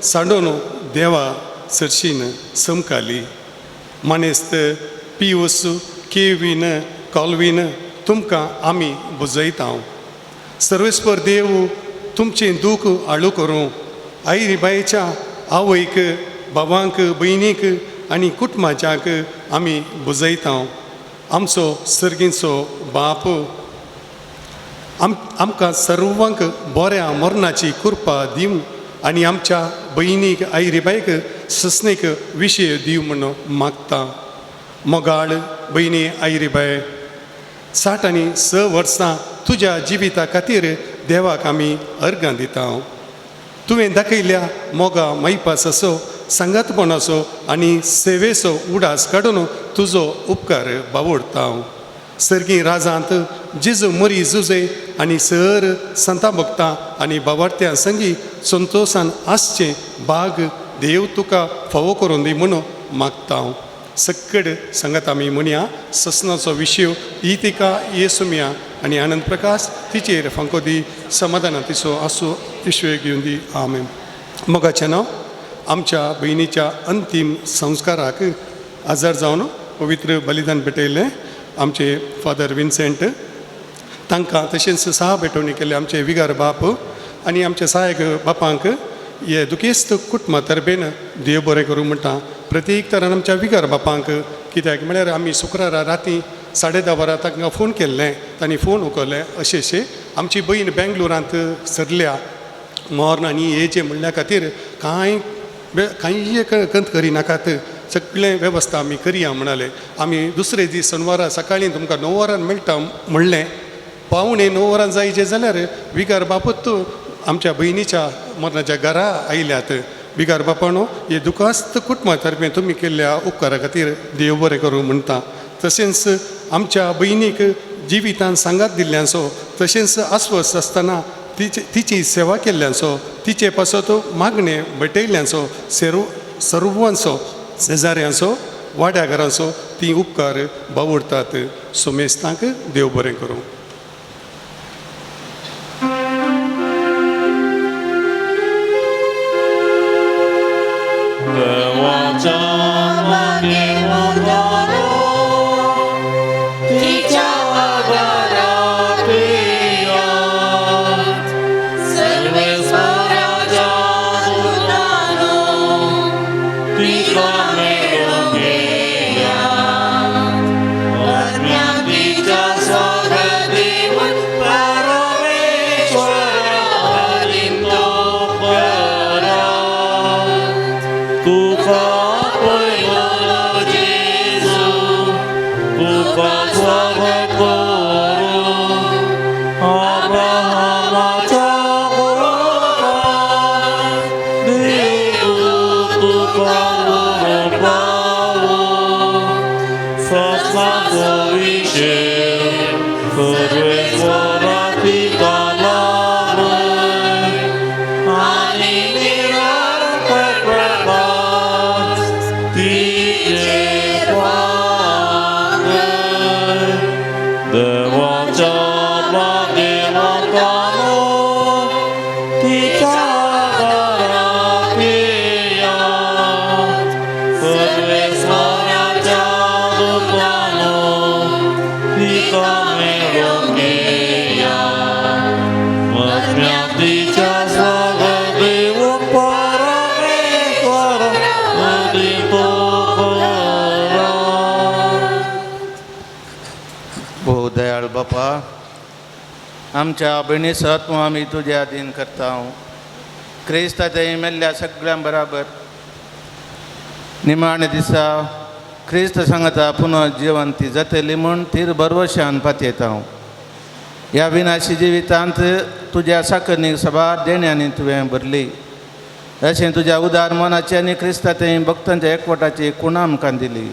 सांडून देवा सरशीन समकाली. मानेस्त पियूस केवीन कॉल्वीन तुमकां आमी बुजयता. सर्वेस्पर देव तुमचें दूख आळू करूं. आयरीबाईच्या आवयक बाबांक भयणीक आनी कुटुंबाच्याक आमी बुजयता. आमचो सर्गीचो बाप आमकां सर्वांक बऱ्या मरणाची कृपा दिवं आनी आमच्या भयणीक आयरीबाईक ससणेक विशय दिव म्हणून मागता. मोगाळ भयणी आयरीबाय 66 वर्सां तुज्या जिविता खातीर देवाक आमी अर्गां दिता. तुवें दाखयल्या मोगा मैपासाचो सांगातपणाचो आनी सेवेचो उडास काडून तुजो उपकार बावडता. सर्गी राजांत जेजू मरी झुजे आनी सर संता भक्तां आनी बावार्थ्यां संगी संतोशान आसचें भाग देव तुका फावो करून दी म्हणून मागता. सक्कड सांगात आमी म्हणया ससनाचो विशय ही तिका येसुमिया आनी आनंद प्रकाश तिचेर फांको दी. समाधाना तिचो आसो इश्वे घेवन दी. आमेन. मोगाचें नांव आमच्या भयणीच्या अंतीम संस्काराक आजार जावन पवित्र बलिदान भेटयलें आमचे फादर विन्सेंट. तांकां तशेंच सहा भेटवणी केले आमचे विगार बाप आनी आमच्या सहायक बापांक हे दुखेस्त कुटुंबा तर्फेन देव बरें करूं म्हणटा. प्रत्येक तरान आमच्या विगार बापांक कित्याक म्हळ्यार आमी शुक्रारा राती 10:30 वरां तांकां फोन केल्लें तांणी फोन उखल्लें अशें आमची भयण बेंगलोरांत सरल्या मोर्न आनी हेजे म्हणल्या खातीर कांय कंत करिनाकात सगळें वेवस्था आमी करया म्हणाले. आमी दुसरे दीस शनवारा सकाळीं तुमकां 9 वरांन मेळटा म्हणलें. पावणे 9 वरां जायचे जाल्यार विगार बापूत आमच्या भयणीच्या मरणाच्या घरा आयल्यात. विगार बापानो हे दुखास्त कुटुंबा तर्फे तुमी केल्ल्या उपकारा खातीर देव बरें करूं म्हणटा. तशेंच आमच्या भयणीक जिवितान सांगात दिल्ल्याचो तशेंच अस्वस्थ आसतना तिची सेवा केल्ल्याचो तिचे पासत मागणें भेटयल्ल्याचो सर्वांचो शेजाऱ्यांचो वाड्या घरांचो ती उपकार बावडटात. सोमेस्तांक देव बरें करूं. देवाच्या मागे उदारो तिच्या आगारात या सर्वेश्वराच्या दूतानो तिका मेळून घेया. अज्ञातीच्या स्वागत देऊन परमेश्वर हरीन तो करा. तुका पयलो जेजू तुका स्वागत करूं. अब्राहमाच्या कुळांत देव तुका उबावूं. ससनाचो विशय सर्वेश्वरा तिका लागून आनी निरंतर प्रकाश तिचेर वागय. देवाच्या मागे वतानो तिच्या आगारात येया. सर्वेश्वराच्या दूतानो तिका मेळून घेया. अज्ञातीच्या स्वागत देऊन परमेश्वर हरीन तो करा. ओ दयाळ बापा आमच्या भयणीचो आत्मो आमी तुज्या अधीन करता. क्रिस्ताच्या मेल्ल्या सगळ्यां बराबर निमाणे दिसा क्रिस्त सांगता पुनः जिवंती जातली म्हूण तीर बरवशान पातयता. ह्या विनाशी जिवितांत तुज्या साकरणीक सबार देण्यांनी तुवें भरली. अशें तुज्या उदार मनाची आनी क्रिस्तांतय भक्तांच्या एकवटाची खुणां आमकां दिली.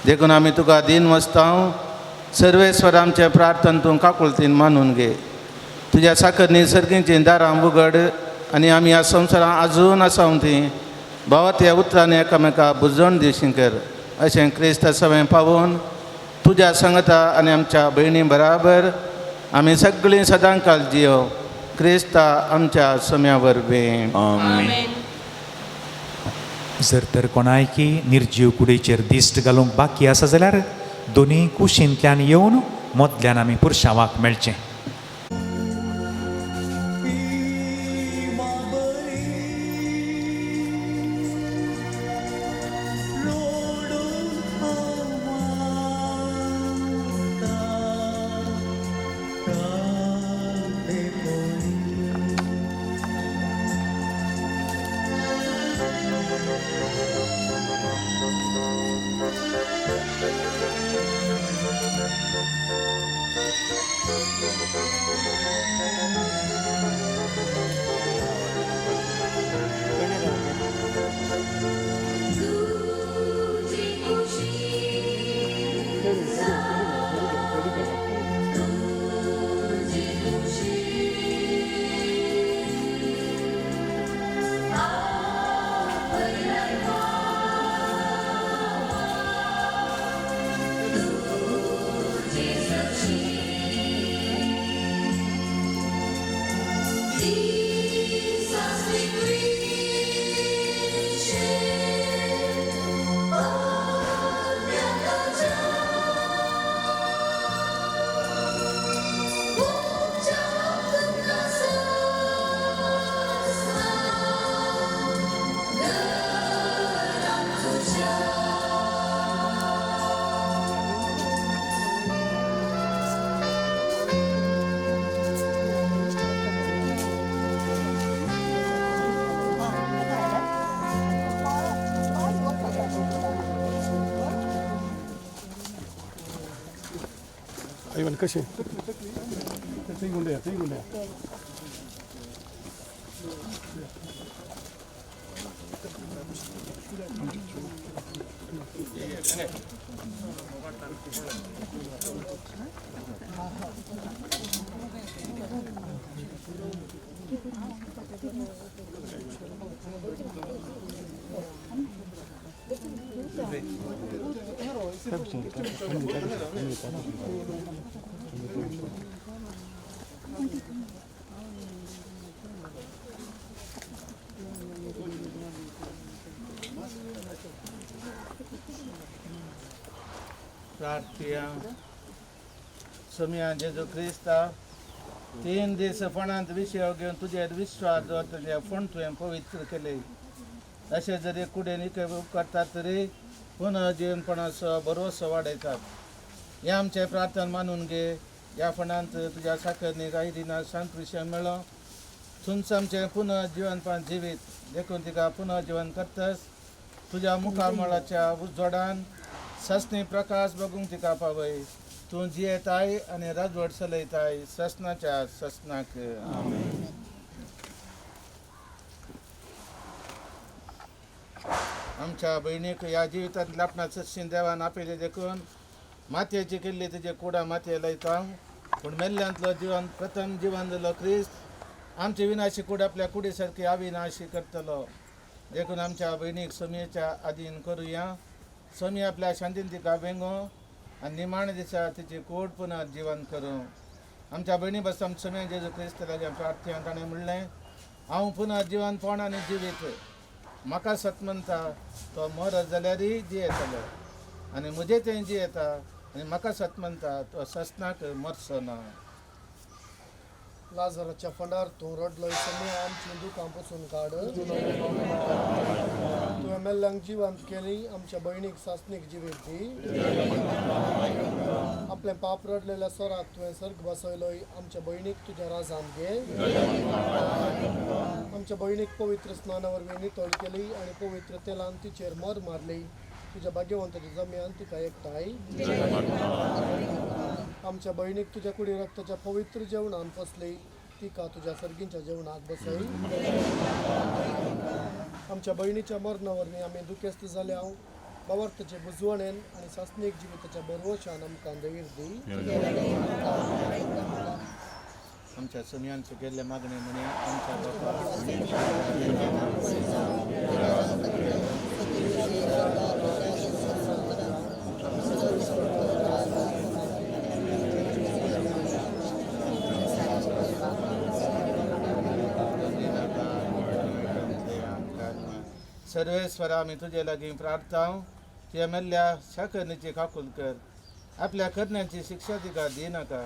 देखून आमी तुका दिन वस्तांव सर्वेस्वर आमचे प्रार्थना तूं काकुळतीन मानून घे. तुज्या साकरणी सर्गींची दारां उगड आनी आमी ह्या संवसारांत आजून आसाव थीं भावात ह्या उतरांनी एकामेकाक बुजवण दिवशी कर. अशें क्रिस्त सवें पावून तुज्या संगता आनी आमच्या भयणी बराबर आमी सगळीं सदांकाल जियो. क्रिस्ता आमच्या सम्या वरवीं. आमीन. जर तर कोणायकी निर्जीव कुडीचेर दिश्ट घालूंक बाकी आसा जाल्यार दोनी कुशींतल्यान येवन मदल्यान आमी पुरशावाक मेळचें. इवन कशें प्रार्थया. सम्या जेजू क्रिस्ता 3 दीस फणांत विशय घेवन तुजेर विश्वास दवरतले फण तुवें पवित्र केले. अशें जरी कुडेन उपकारतात तरी पुनः जीवनपणाचो भरोसो वाडयतात. हें आमचें प्रार्थना मानून घे. ह्या फणांत तुज्या साकरणीक आयरिना शांत विशय मेळ्ळो. थंयच आमचें पुनः जिवनपण जिवीत देखून तिका पुनः जीवन करतस. तुज्या मुखामळाच्या उजवाडान सस्नी प्रकाश बगूंक तिका पावय. तूं जियेताय आनी राजवट चलयताय ससनाच्या ससनाक. आमच्या भयणीक ह्या जिवितांत लापणात सत्शीन देवान आपयले देखून मातयेची केल्ली तुजे कुडा मातये लायता. पूण मेल्ल्यांतलो जीवन प्रथम जीवन जालो क्रिस्त आमचे विनाशी कूड आपल्या कुडी सारकी अविनाशी करतलो. देखून आमच्या भयणीक समीच्या आधीन करुया. समी आपल्या शांतीन तिका वेंगो आनी निमाणे दिसा तिची कूड पुनः जीवन करूं. आमच्या भयणी बसता समी जेजू क्रिस्त लागीं प्रार्थना ताणें म्हणलें हांव पुनः जीवन पोण आनी जिवीत. म्हाका सत म्हणटा तो मरत जाल्यारय जियेतलो आनी म्हजे थंय जियेता आनी म्हाका सत म्हणटा तो ससनाक मरचो ना. लाजराच्या फंडार तूं रडलोय समय आमची दुखां पसून काड. तुवें मेल्ल्यांक जिवंत केली. आमच्या भयणीक सासणीक जिवीत दी. आपलें पाप रडलेल्या स्वराक तुवें सर्ग बसयलोय. आमच्या भयणीक तुज्या राजांत घे. आमच्या भयणीक पवित्र स्नाना वरवीं नितळ केली आनी पवित्र तेलान तिचेर मर मारली. तुज्या भाग्यवंताच्या जम्यान तिका एकठांय. आमच्या भयणीक तुज्या कुडी रक्ताच्या पवित्र जेवणान फसली. तिका तुझ्या सर्गींच्या जेवणाक बसय. आमच्या बहिणीच्या मरणा वरवीं आमी दुखेस्त जाले हांव बावर्तचे बुजवणेन आनी सासणीक जिविताच्या बरोशान आमकां धैर्य दी. आमच्या सुमयांचे गेल्ले मागणे म्हणे आमच्या बापा सर्वेश्वरा आमी तुजे लागीं प्रार्थाव तुझ्या मेल्ल्या शाकरणीची काकूल कर. आपल्या करण्याची शिक्षा तिका दिनाका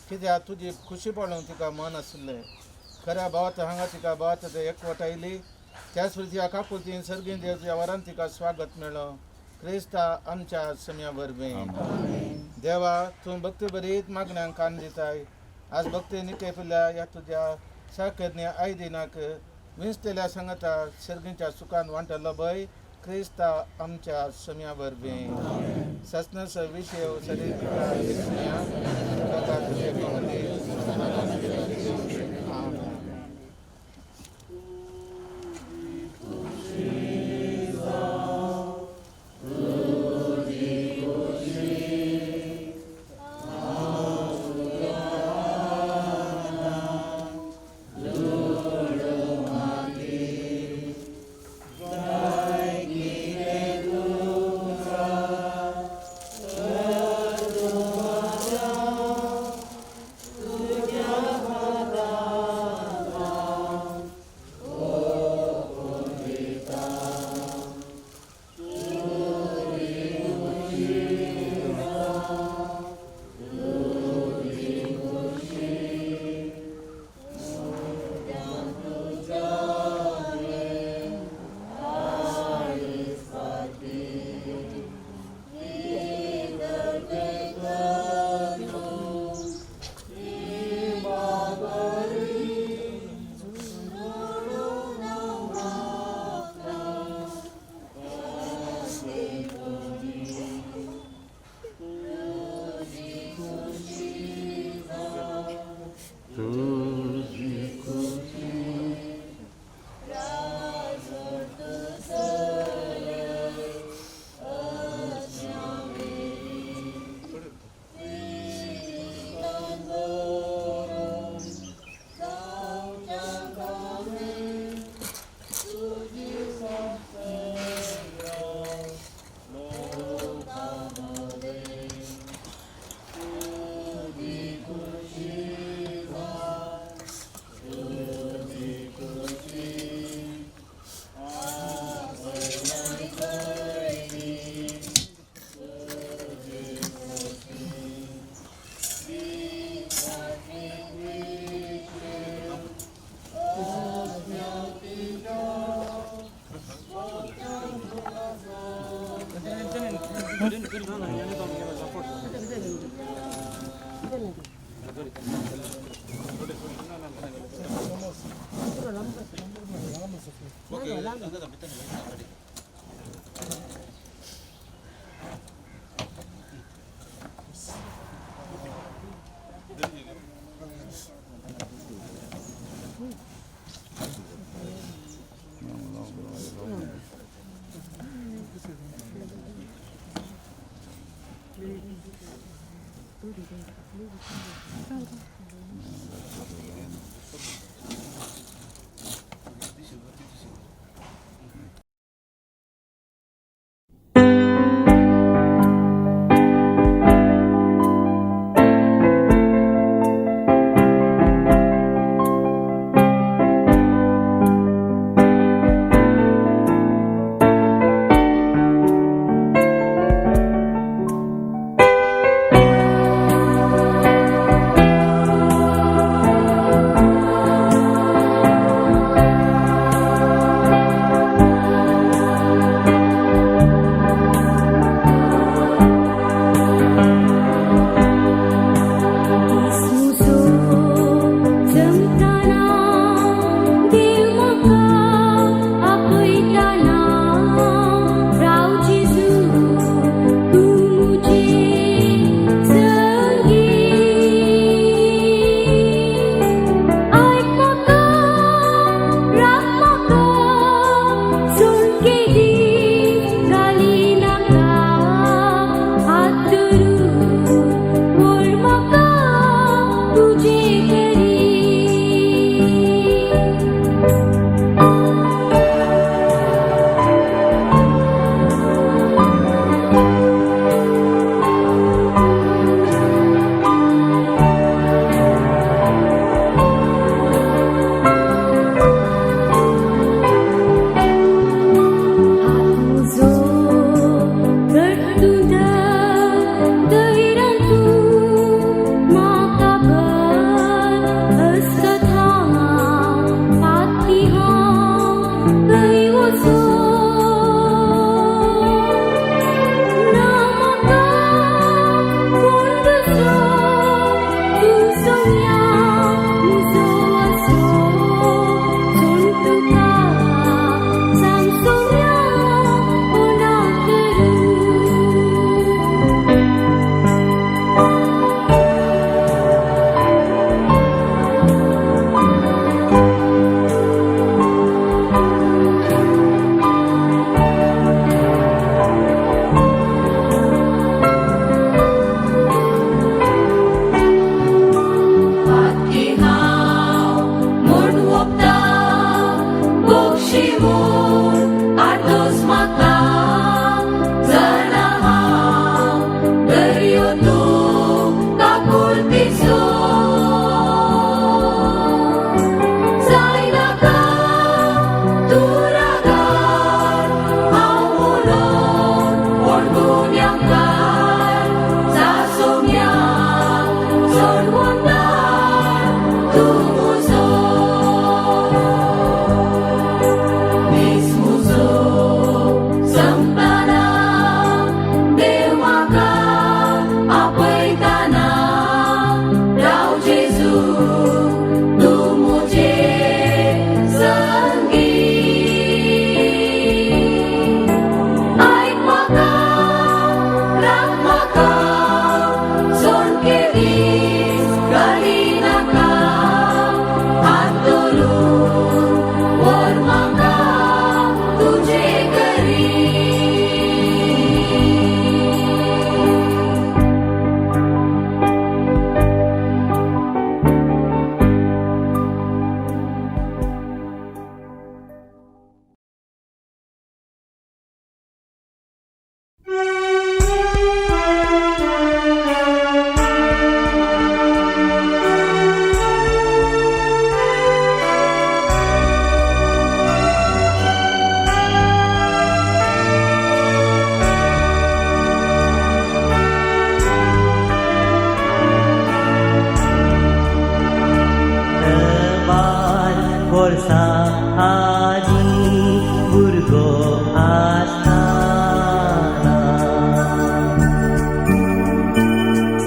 कित्याक तुजी खुशी पळोवंक तिका मन आसलें. खऱ्या भावात हांगा तिका भावात एकवटायली त्याच ह्या काकुतीन सर्गीन देव तुज्या वरान तिका स्वागत मेळ्ळो. क्रिस्ता आमच्या सम्या वरवीं. देवा तूं भक्ती बरीत मागण्यांक कान दिताय. आज भक्ती निकेपल्या ह्या तुज्या शाकरणी आय दिनाक विंचलेल्या सांगता सर्गींच्या सुखान वांटलो भय क्रिस्ता आमच्या सम्या वरवीं. सस्नस विषय शरीर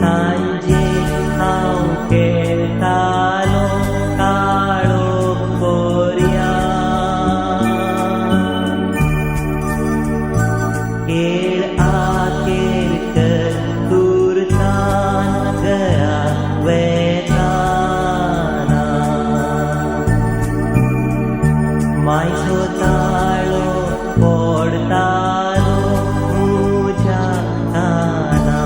सांजे हांव केळटालो काळोख कोरया केळ आकेळ कर तुरतान घरा वेताना मायचो ताळो पडतालो तुज्या काना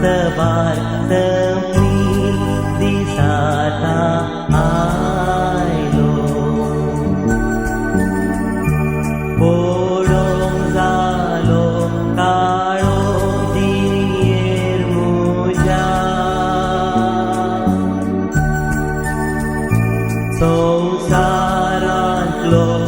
सबार तपली दिसाता आयलो पडोंक जालो काळो दियेर म्हज्या संवसारांतलो